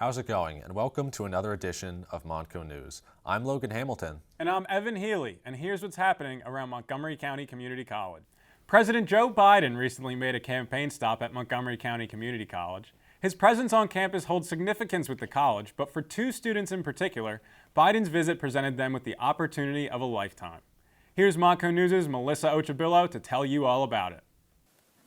How's it going? And welcome to another edition of Montco News. I'm Logan Hamilton. And I'm Evan Healy, and here's what's happening around Montgomery County Community College. President Joe Biden recently made a campaign stop at Montgomery County Community College. His presence on campus holds significance with the college, but for two students in particular, Biden's visit presented them with the opportunity of a lifetime. Here's Montco News' Melissa Ochabillo to tell you all about it.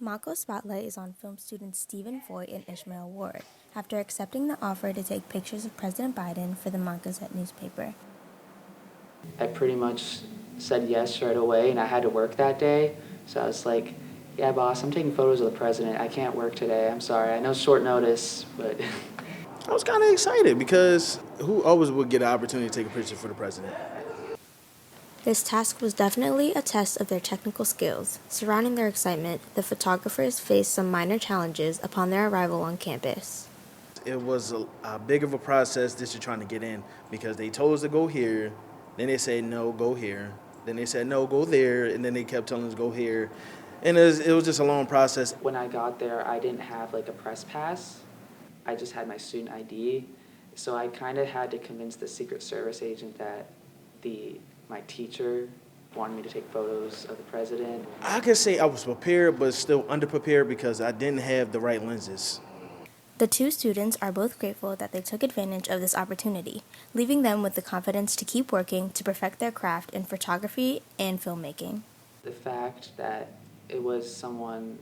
MCO Spotlight is on film students Stephen Foy and Ishmael Ward after accepting the offer to take pictures of President Biden for the Mont Gazette newspaper. I pretty much said yes right away, and I had to work that day. So I was like, yeah, boss, I'm taking photos of the president. I can't work today. I'm sorry. I know it's short notice, but... I was kind of excited because who always would get an opportunity to take a picture for the president? This task was definitely a test of their technical skills. Surrounding their excitement, the photographers faced some minor challenges upon their arrival on campus. It was a big of a process that you're trying to get in because they told us to go here, then they said, no, go here. Then they said, no, go there, and then they kept telling us go here. And it was just a long process. When I got there, I didn't have like a press pass. I just had my student ID. So I kind of had to convince the Secret Service agent that my teacher wanted me to take photos of the president. I could say I was prepared, but still underprepared because I didn't have the right lenses. The two students are both grateful that they took advantage of this opportunity, leaving them with the confidence to keep working to perfect their craft in photography and filmmaking. The fact that it was someone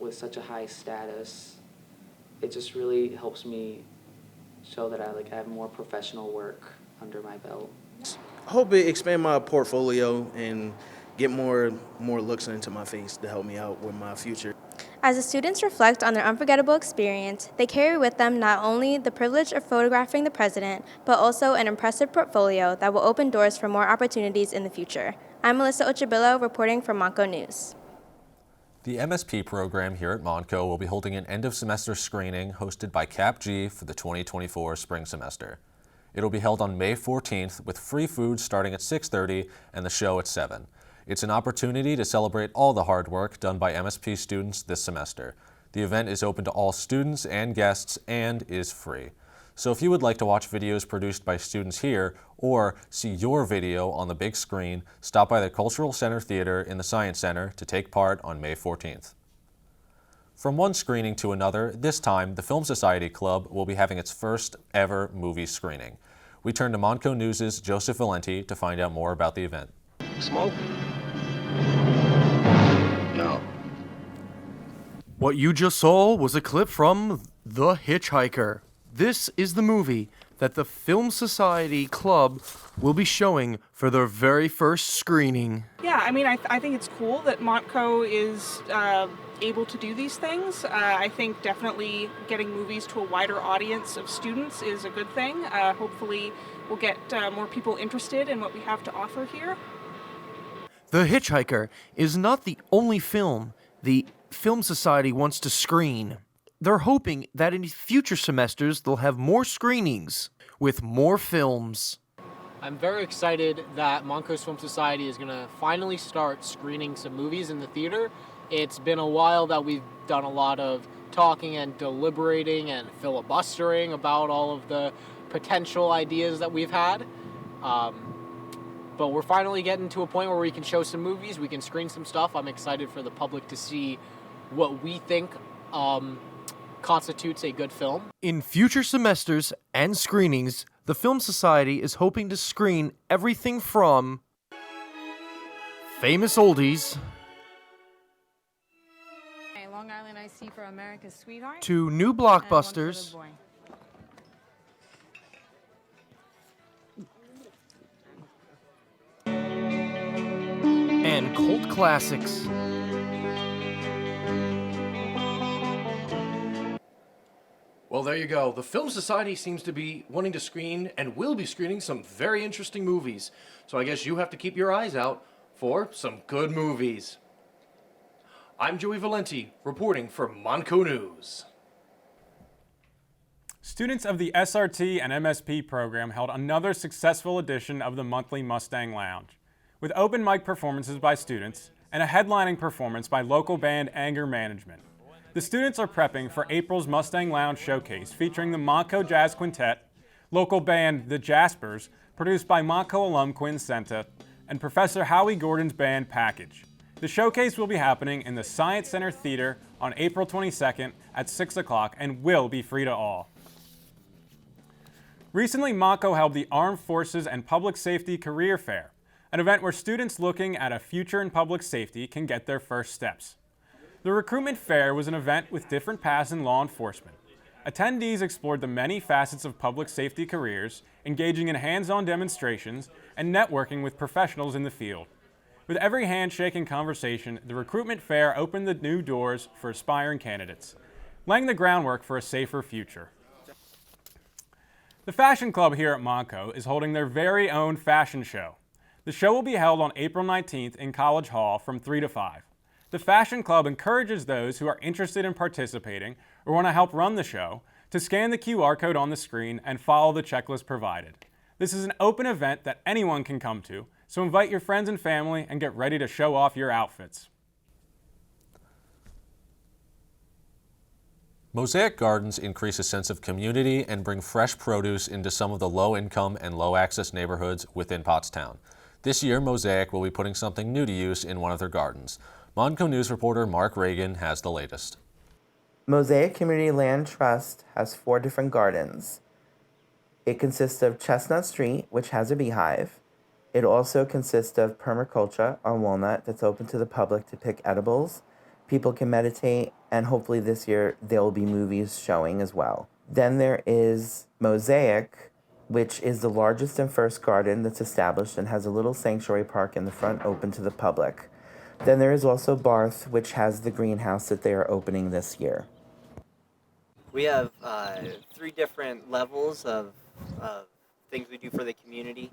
with such a high status, it just really helps me show that I have more professional work under my belt. I hope it expand my portfolio and get more looks into my face to help me out with my future. As the students reflect on their unforgettable experience, they carry with them not only the privilege of photographing the president, but also an impressive portfolio that will open doors for more opportunities in the future. I'm Melissa Ochabillo reporting for Montco News. The MSP program here at Montco will be holding an end-of-semester screening hosted by CapG for the 2024 spring semester. It'll be held on May 14th with free food starting at 6:30 and the show at 7. It's an opportunity to celebrate all the hard work done by MSP students this semester. The event is open to all students and guests and is free. So if you would like to watch videos produced by students here or see your video on the big screen, stop by the Cultural Center Theater in the Science Center to take part on May 14th. From one screening to another, this time the Film Society Club will be having its first ever movie screening. We turn to Montco News' Joseph Valenti to find out more about the event. Smoke? No. What you just saw was a clip from The Hitchhiker. This is the movie that the Film Society Club will be showing for their very first screening. Yeah, I mean, I think it's cool that Montco is able to do these things. I think definitely getting movies to a wider audience of students is a good thing. Hopefully we'll get more people interested in what we have to offer here. The Hitchhiker is not the only film the Film Society wants to screen. They're hoping that in future semesters they'll have more screenings with more films. I'm very excited that Montco's Film Society is going to finally start screening some movies in the theater. It's been a while that we've done a lot of talking and deliberating and filibustering about all of the potential ideas that we've had. But we're finally getting to a point where we can show some movies, we can screen some stuff. I'm excited for the public to see what we think constitutes a good film. In future semesters and screenings, the Film Society is hoping to screen everything from famous oldies Long Island Iced Tea for America's Sweetheart to new blockbusters and cult classics. Well, there you go. The Film Society seems to be wanting to screen and will be screening some very interesting movies. So I guess you have to keep your eyes out for some good movies. I'm Joey Valenti, reporting for Montco News. Students of the SRT and MSP program held another successful edition of the monthly Mustang Lounge, with open mic performances by students and a headlining performance by local band Anger Management. The students are prepping for April's Mustang Lounge showcase featuring the Montco Jazz Quintet, local band The Jaspers, produced by Montco alum Quinn Senta, and Professor Howie Gordon's band Package. The showcase will be happening in the Science Center Theater on April 22nd at 6 o'clock and will be free to all. Recently, Montco held the Armed Forces and Public Safety Career Fair, an event where students looking at a future in public safety can get their first steps. The Recruitment Fair was an event with different paths in law enforcement. Attendees explored the many facets of public safety careers, engaging in hands-on demonstrations and networking with professionals in the field. With every handshake and conversation, the Recruitment Fair opened the new doors for aspiring candidates, laying the groundwork for a safer future. The Fashion Club here at Montco is holding their very own fashion show. The show will be held on April 19th in College Hall from 3 to 5. The Fashion Club encourages those who are interested in participating or want to help run the show to scan the QR code on the screen and follow the checklist provided. This is an open event that anyone can come to, so invite your friends and family and get ready to show off your outfits. Mosaic Gardens increase a sense of community and bring fresh produce into some of the low-income and low-access neighborhoods within Pottstown. This year, Mosaic will be putting something new to use in one of their gardens. Montco News reporter Mark Reagan has the latest. Mosaic Community Land Trust has 4 different gardens. It consists of Chestnut Street, which has a beehive. It also consists of permaculture on Walnut that's open to the public to pick edibles. People can meditate, and hopefully this year there will be movies showing as well. Then there is Mosaic, which is the largest and first garden that's established and has a little sanctuary park in the front open to the public. Then there is also Barth, which has the greenhouse that they are opening this year. We have 3 different levels of things we do for the community.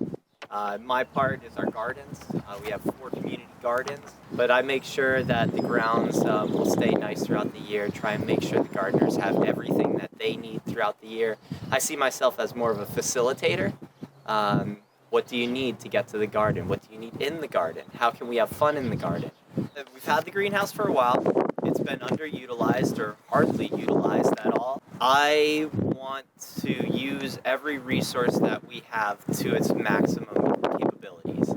My part is our gardens. We have 4 community gardens, but I make sure that the grounds will stay nice throughout the year, try and make sure the gardeners have everything that they need throughout the year. I see myself as more of a facilitator. What do you need to get to the garden? What do you need in the garden? How can we have fun in the garden? We've had the greenhouse for a while. It's been underutilized or hardly utilized at all. I want to use every resource that we have to its maximum capabilities.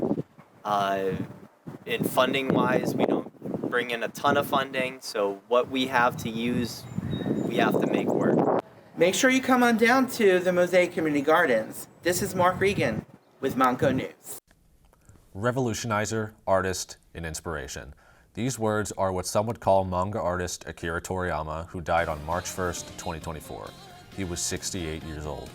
In funding-wise, we don't bring in a ton of funding, so what we have to use, we have to make work. Make sure you come on down to the Mosaic Community Gardens. This is Mark Regan with Montco News. Revolutionizer, artist, and inspiration. These words are what some would call manga artist Aira Toriyama, who died on March 1st, 2024. He was 68 years old.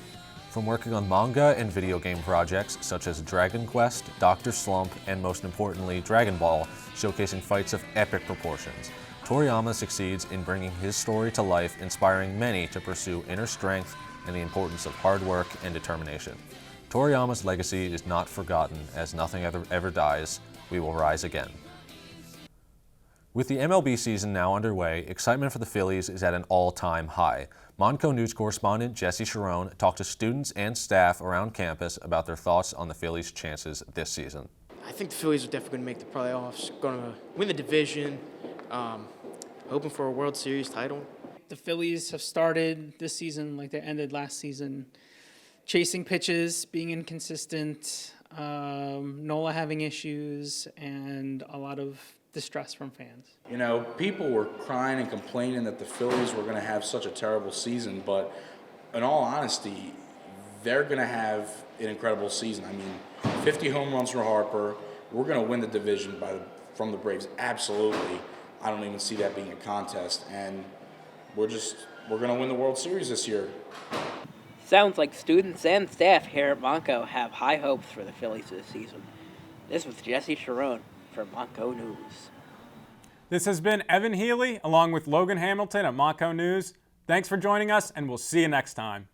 From working on manga and video game projects such as Dragon Quest, Dr. Slump, and most importantly, Dragon Ball, showcasing fights of epic proportions, Toriyama succeeds in bringing his story to life, inspiring many to pursue inner strength and the importance of hard work and determination. Toriyama's legacy is not forgotten, as nothing ever dies. We will rise again. With the MLB season now underway, excitement for the Phillies is at an all-time high. Montco News correspondent Jesse Sharon talked to students and staff around campus about their thoughts on the Phillies' chances this season. I think the Phillies are definitely going to make the playoffs, going to win the division, hoping for a World Series title. The Phillies have started this season like they ended last season, chasing pitches, being inconsistent, Nola having issues, and a lot of distress from fans. You know, people were crying and complaining that the Phillies were going to have such a terrible season, but in all honesty, they're going to have an incredible season. I mean, 50 home runs for Harper. We're going to win the division from the Braves. Absolutely. I don't even see that being a contest, and we're going to win the World Series this year. Sounds like students and staff here at Montco have high hopes for the Phillies this season. This was Jesse Sharon for Montco News. This has been Evan Healy along with Logan Hamilton at Montco News. Thanks for joining us, and we'll see you next time.